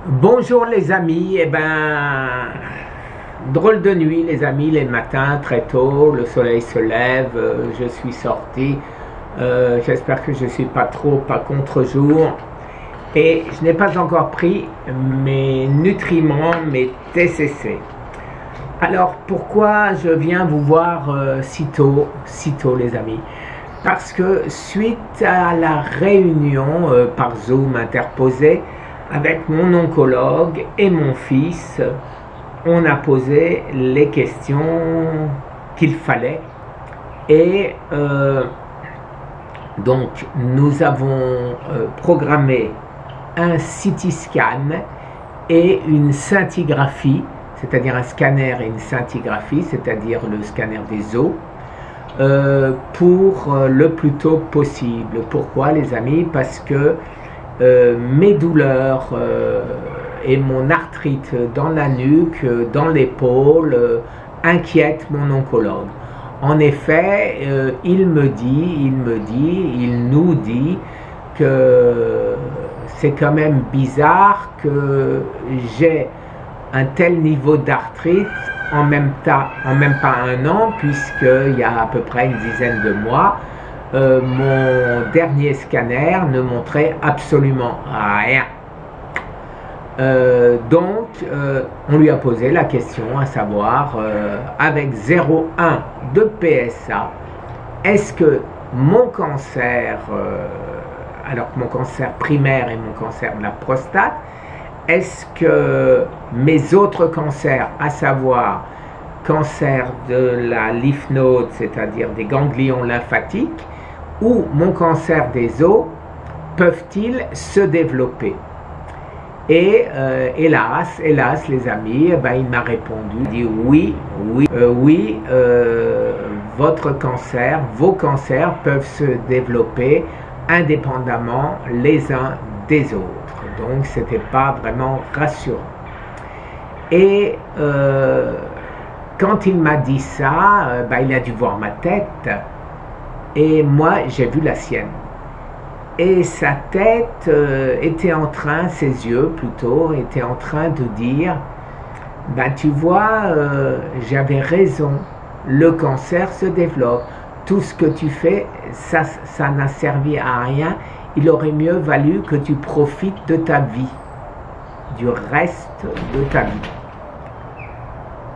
Bonjour les amis, drôle de nuit les amis, les matins très tôt, le soleil se lève, je suis sorti, j'espère que je ne suis pas contre-jour et je n'ai pas encore pris mes nutriments, mes TCC. Alors pourquoi je viens vous voir si tôt les amis? Parce que suite à la réunion par Zoom interposée, avec mon oncologue et mon fils, on a posé les questions qu'il fallait et donc nous avons programmé un CT scan et une scintigraphie, c'est-à-dire un scanner et une scintigraphie, c'est-à-dire le scanner des os, pour le plus tôt possible. Pourquoi les amis? Parce que mes douleurs et mon arthrite dans la nuque, dans l'épaule, inquiètent mon oncologue. En effet, il nous dit que c'est quand même bizarre que j'ai un tel niveau d'arthrite en même pas un an, puisqu'il y a à peu près une dizaine de mois, mon dernier scanner ne montrait absolument rien. Donc, on lui a posé la question à savoir, avec 0,1 de PSA, est-ce que mon cancer, alors que mon cancer primaire est mon cancer de la prostate, est-ce que mes autres cancers, à savoir cancer de la lymph node, c'est-à-dire des ganglions lymphatiques, ou mon cancer des os, peuvent-ils se développer? Et hélas les amis, il m'a répondu, il dit oui, votre cancer, vos cancers peuvent se développer indépendamment les uns des autres. Donc c'était pas vraiment rassurant. Et quand il m'a dit ça, il a dû voir ma tête. Et moi, j'ai vu la sienne. Et sa tête était en train, ses yeux plutôt, étaient en train de dire, tu vois, j'avais raison, le cancer se développe. Tout ce que tu fais, ça n'a servi à rien. Il aurait mieux valu que tu profites de ta vie, du reste de ta vie.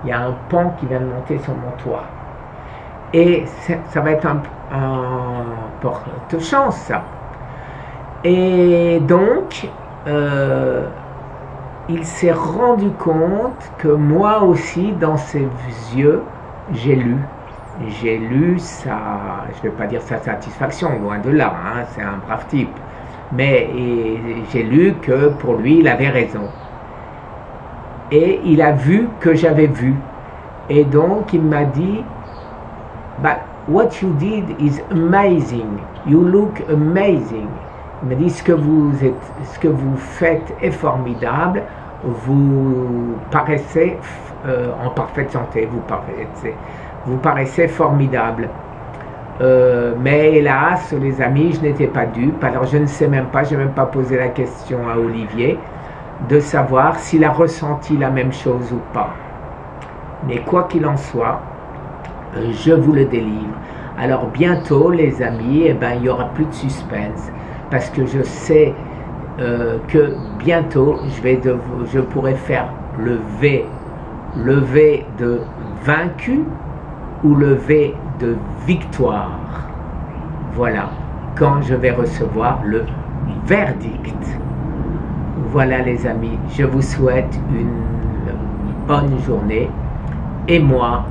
Il y a un pan qui vient de monter sur mon toit. Et ça va être un porte-chance, ça. Et donc, il s'est rendu compte que moi aussi, dans ses yeux, j'ai lu sa, je ne vais pas dire sa satisfaction, loin de là, hein, c'est un brave type. Mais j'ai lu que pour lui, il avait raison. Et il a vu que j'avais vu. Et donc, il m'a dit, what you did is amazing. You look amazing. Il m'a dit, ce que vous faites est formidable. Vous paraissez en parfaite santé. Vous paraissez formidable. Mais hélas, les amis, je n'étais pas dupe. Alors je ne sais même pas, je n'ai même pas posé la question à Olivier de savoir s'il a ressenti la même chose ou pas. Mais quoi qu'il en soit, je vous le délivre. Alors bientôt les amis, il n'y aura plus de suspense, parce que je sais que bientôt je pourrai faire le V de vaincu ou le V de victoire. Voilà, quand je vais recevoir le verdict. Voilà les amis, je vous souhaite une bonne journée. Et moi,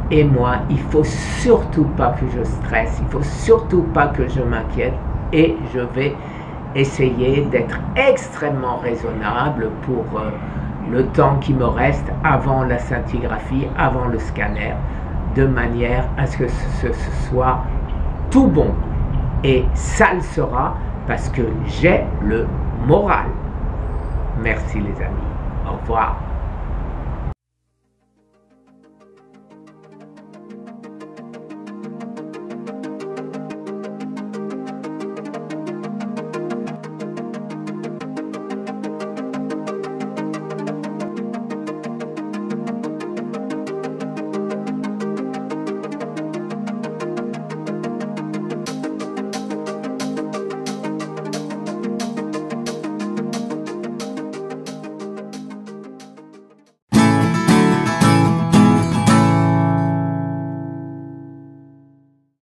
il faut surtout pas que je stresse, il faut surtout pas que je m'inquiète, et je vais essayer d'être extrêmement raisonnable pour le temps qui me reste avant la scintigraphie, avant le scanner, de manière à ce que ce soit tout bon. Et ça le sera parce que j'ai le moral. Merci les amis, au revoir.